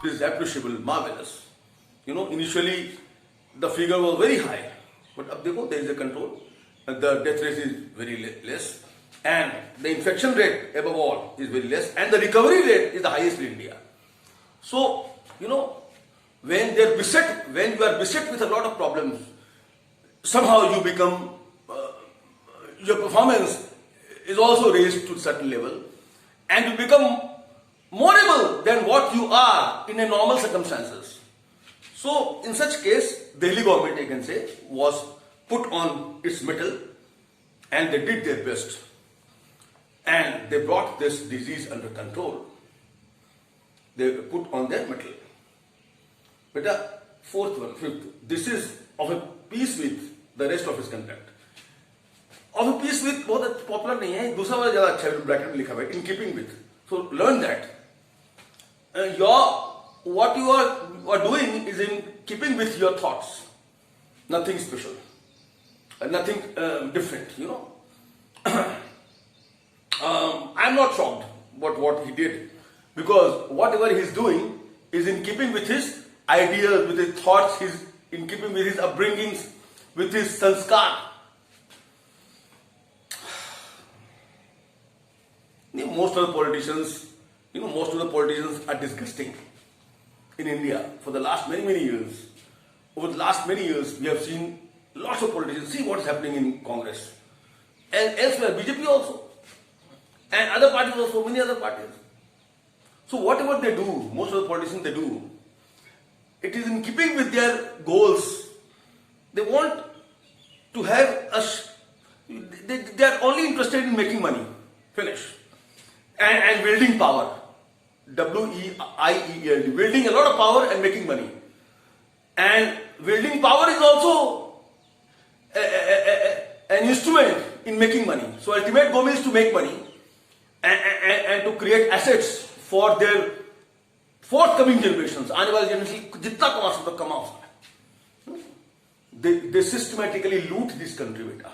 is appreciable, marvelous. Initially the figure was very high, but ab dekho, there is a control. The death rate is very less, and the infection rate above all is very less, and the recovery rate is the highest in India. So, when you are beset with a lot of problems, somehow you become, your performance is also raised to a certain level, and you become more able than what you are in a normal circumstances. So, in such case, Delhi government, I can say, was put on its mettle, and they did their best, and they brought this disease under control. They put on their mettle. But the fifth, this is of a piece with the rest of his content. Of a piece with बहुत popular नहीं है, दूसरा वाला ज़्यादा अच्छा है, bracket में लिखा हुआ है, in keeping with. So learn that. What you are doing is in keeping with your thoughts. Nothing special, nothing different. I'm not shocked about what he did, because whatever he's doing is in keeping with his ideas, with his thoughts, in keeping with his upbringings, with his sanskar. Most of the politicians are disgusting in India for the last many years. Over the last many years, we have seen lots of politicians. See what is happening in Congress and elsewhere, BJP also, and other parties also, many other parties. So whatever they do, most of the politicians they do, it is in keeping with their goals. They want to have they are only interested in making money, finish, and wielding power. WEIELD, wielding a lot of power and making money. And wielding power is also an instrument in making money. So ultimate goal is to make money and to create assets for their forthcoming generations. आने वाली generation जितना कमा सकता कमा सकता. They systematically loot this country, beta.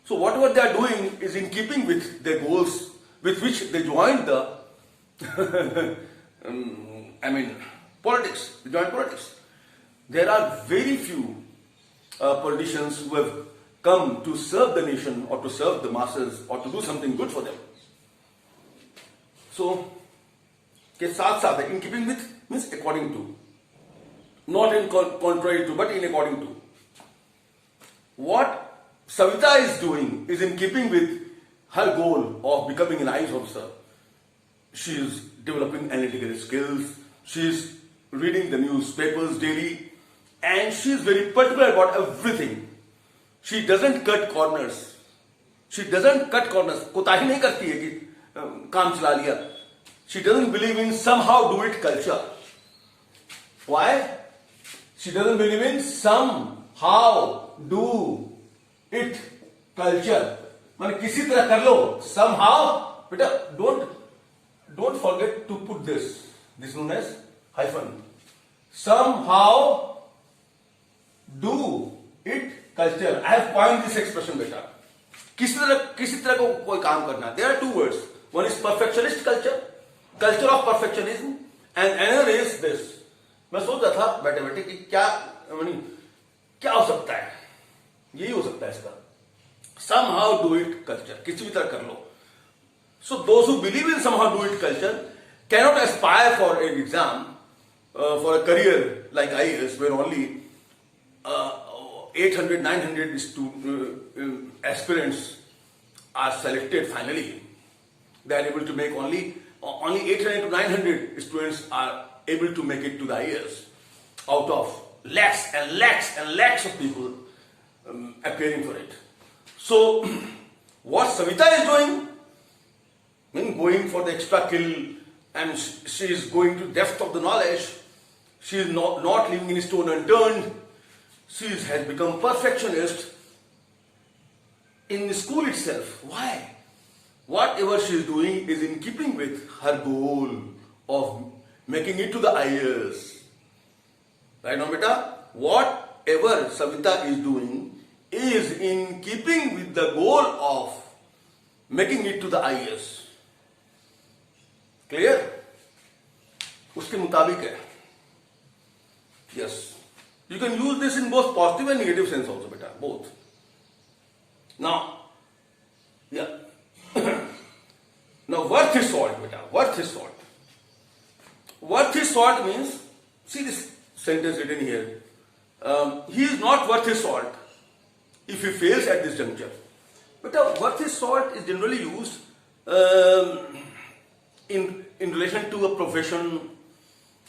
So whatever they are doing is in keeping with their goals with which they joined the politics. They joined politics. There are very few politicians who have come to serve the nation or to serve the masses or to do something good for them. So, के साथ साथ in keeping with means according to, not in contrary to, but in according to. What Savita is doing is in keeping with her goal of becoming an IAS officer. She is developing analytical skills, she is reading the newspapers daily, and she is very particular about everything. She doesn't cut corners. कोताही नहीं करती है कि काम चला लिया. She doesn't believe in somehow do it culture. Why? She doesn't believe in somehow do it culture. माने किसी तरह कर लो, somehow. बेटा don't forget to put this known as hyphen. Somehow do it culture. I have coined this expression, beta. किसी तरह को कोई काम करना. There are two words. One is perfectionist culture of perfectionism, and another is this. मैं सोच रहा था बैठे बैठे कि क्या हो सकता है, यही हो सकता है इसका. Somehow do it culture. किसी भी तरह कर लो. So those who believe in somehow do it culture cannot aspire for an exam, for a career like IAS, where only 800, 900 aspirants are selected finally. They are able to make only 800 to 900 students are able to make it to the IAS out of lakhs and lakhs and lakhs of people appearing for it. So what Savita is doing, going for the extra kill, and she is going to depth of the knowledge. She is not leaving any stone unturned. She has become perfectionist in the school itself. Why? Whatever she is doing is in keeping with her goal of making it to the IAS. Right now, beta? Whatever Savita is doing is in keeping with the goal of making it to the IAS. Clear? उसके मुताबिक है. Yes, you can use this in both positive and negative sense also, beta, both. Now, yeah. Now, worth is salt, beta. Worth is salt. Worth is salt means, see this sentence written here. He is not worth his salt if he fails at this juncture. But worth his salt is generally used in relation to a profession,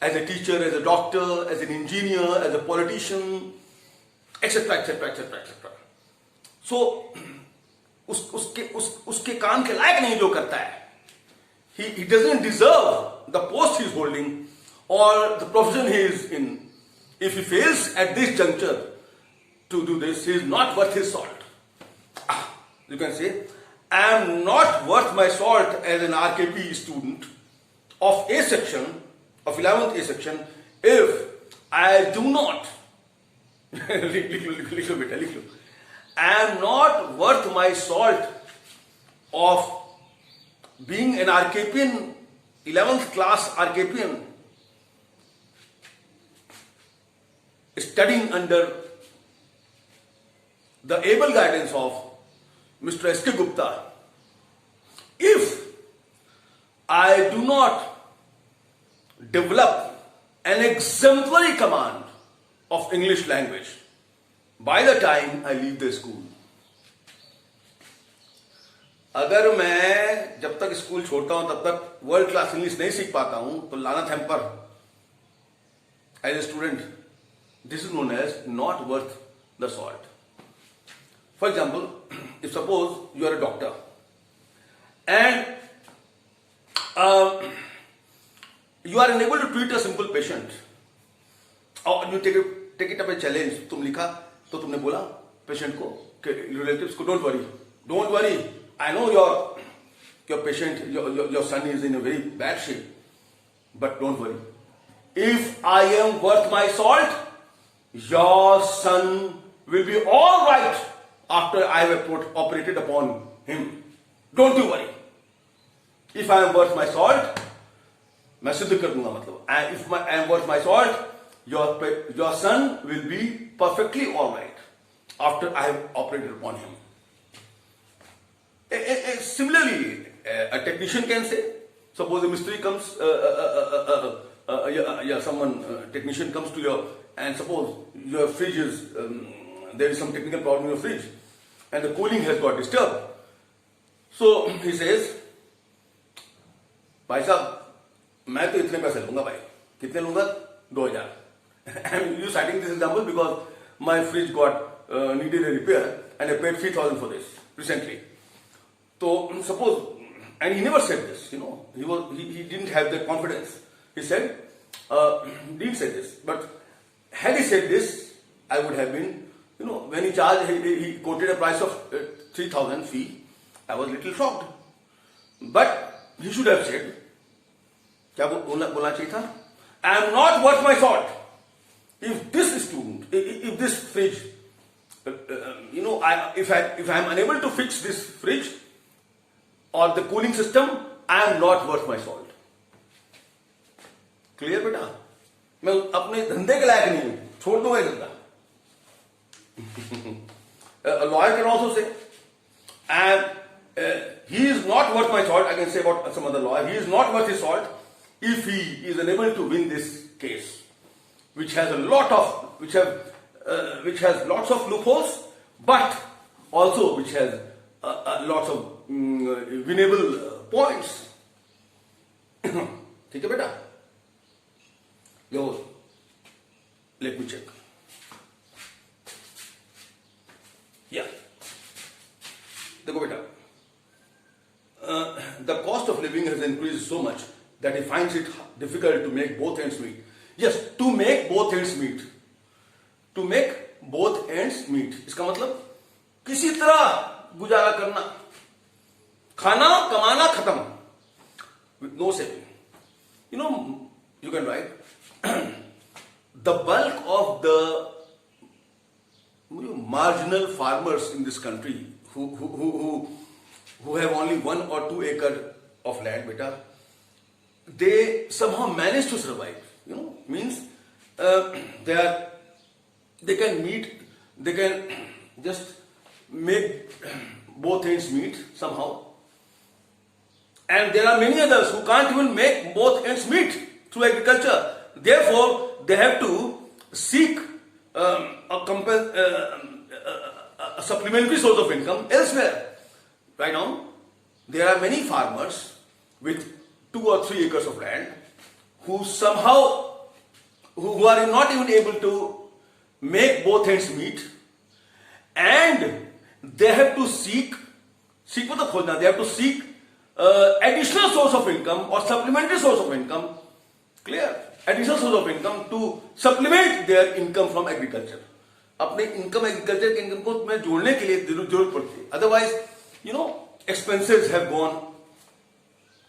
as a teacher, as a doctor, as an engineer, as a politician, etc., etc., etc., etc. So, उसके काम के लायक नहीं जो करता है. He doesn't deserve the post he is holding or the profession he is in. If he fails at this juncture to do this, he is not worth his salt. You can say, I am not worth my salt as an RKP student of A section, of 11th A section, if I do not, I am not worth my salt of being an RKPian, 11th class RKPian, studying under the able guidance of Mr. S.K. Gupta, if I do not develop an exemplary command of English language by the time I leave the school. अगर मैं जब तक school छोड़ता हूं तब तक world class English नहीं सीख पाता हूं तो लानत है हम पर. As a student, this is known as not worth the salt. For example, if suppose you are a doctor and you are unable to treat a simple patient, or you take it up a challenge. तुम लिखा तो तुमने बोला patient को, relatives को, don't worry, I know your patient, your son is in a very bad shape, but don't worry, if I am worth my salt, your son will be all right after I have operated upon him. Don't you worry. If I am worth my salt, मैं सिद्ध कर दूंगा. मतलब if I am worth my salt, your son will be perfectly all right after I have operated upon him. Similarly, a technician can say, suppose a mystery comes, technician comes to your, and suppose your fridge is, there is some technical problem in your fridge, and the cooling has got disturbed. So he says, भाई साहब, मैं तो इतने पैसे लूंगा भाई. कितने लूंगा? 2000. I'm you citing this example because my fridge got needed a repair and I paid 3,000 for this recently. So suppose, and he never said this, he didn't have the confidence. He said, didn't say this, but had he said this, I would have been, when he charged, he quoted a price of 3,000 fee. I was a little shocked, but he should have said, क्या बोलना चाहिए था? I am not worth my salt. If this student, if this fridge, if I am unable to fix this fridge or the cooling system, I am not worth my salt. Clear, बेटा? मैं अपने धंधे के लायक नहीं हूं. छोड़ दूंगा ये धंधा. A lawyer can also say, he is not worth my salt. I can say about some other lawyer, he is not worth his salt if he is unable to win this case, which has lots of loopholes, but also which has lots of winnable points. ठीक है बेटा? Let me check. Yeah. देखो बेटा, the cost of living has increased so much that he finds it difficult to make both ends meet. Yes, to make both ends meet. To make both ends meet. इसका मतलब किसी तरह गुजारा करना, खाना कमाना खत्म, with no saving. You can write the bulk of the marginal farmers in this country who have only 1 or 2 acre of land, beta, they somehow manage to survive. Means they can meet, they can just make both ends meet somehow. And there are many others who can't even make both ends meet through agriculture. Therefore, they have to seek a supplementary source of income elsewhere. Right now, there are many farmers with 2 or 3 acres of land who somehow, who are not even able to make both ends meet, and they have to seek they have to seek additional source of income or supplementary source of income, clear? Additional source of income to supplement their income from agriculture. अपने income agriculture के income को में जोड़ने के लिए जरूरत पड़ती है. Otherwise, expenses have gone.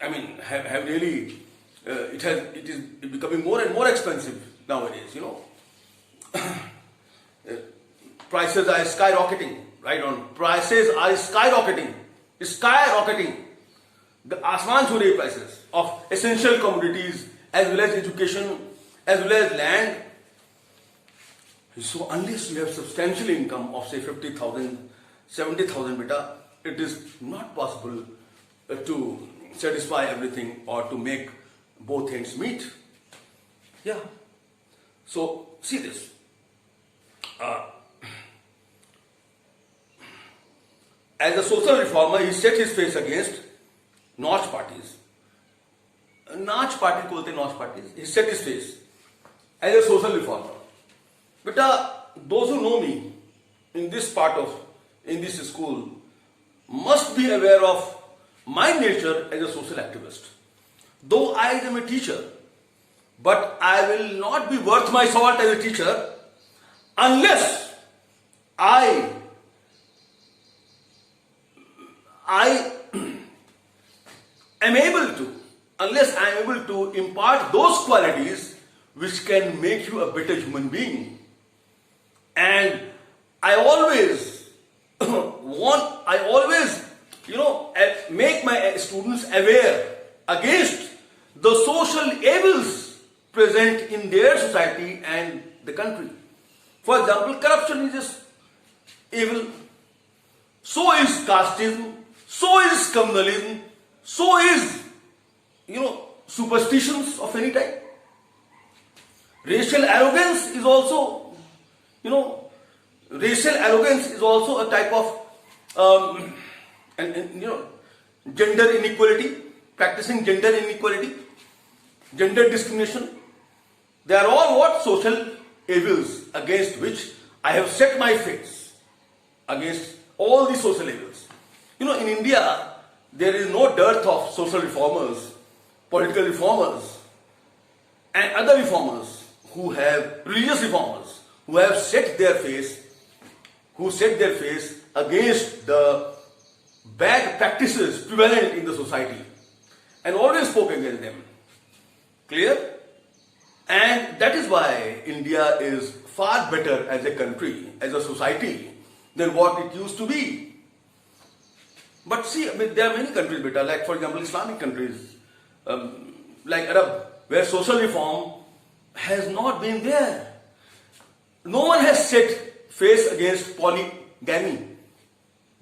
I mean, have really it is becoming more and more expensive nowadays. Prices are skyrocketing. Right on. Prices are skyrocketing. The आसमान छू रही prices of essential commodities as well as education as well as land. So unless you have substantial income of say 50,000, 70,000 beta, it is not possible to satisfy everything or to make both ends meet. Yeah. So see this. As a social reformer, he set his face against Notch parties. Notch party को बोलते Notch parties. He set his face as a social reformer. Beta, those who know me in this school must be aware of my nature as a social activist. Though I am a teacher, but I will not be worth my salt as a teacher unless I am able to impart those qualities which can make you a better human being. And I always make my students aware against the social evils present in their society and the country. For example, corruption is just evil. So is casteism. So is communalism. So is, superstitions of any type. Racial arrogance is also, a type of, gender inequality, practicing gender inequality, gender discrimination. They are all what? Social evils against which I have set my face, against all these social evils. In India, there is no dearth of social reformers, political reformers, and other reformers religious reformers, who have set their face against the bad practices prevalent in the society and always spoke against them. Clear? And that is why India is far better as a country, as a society, than what it used to be. But see, there are many countries better, like for example Islamic countries, like Arab, where social reform has not been there. No one has set face against polygamy,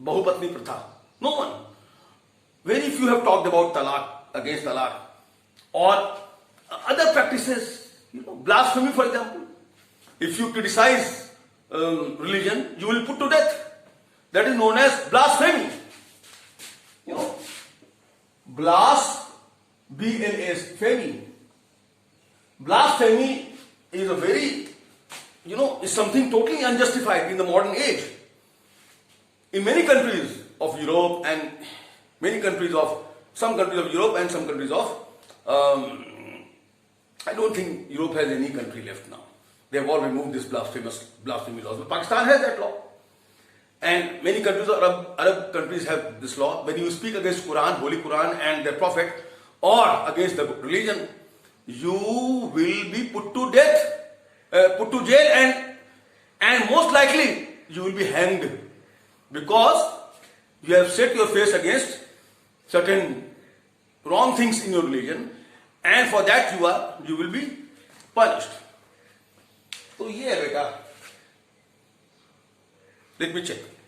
bahupatni pratha. No one. Very few have talked about against talaq, or other practices, blasphemy for example. If you criticize religion, you will put to death. That is known as blasphemy. Blasphemy. Blasphemy is a very, is something totally unjustified in the modern age. In many countries of Europe and some countries of Europe and some countries of, I don't think Europe has any country left now. They have all removed this blasphemy laws. But Pakistan has that law. And many countries of Arab countries have this law. When you speak against Quran, Holy Quran and their Prophet, or against the religion, you will be put to death, put to jail, and most likely you will be hanged, because you have set your face against certain wrong things in your religion, and for that you will be punished. तो ये है बेटा, let me check.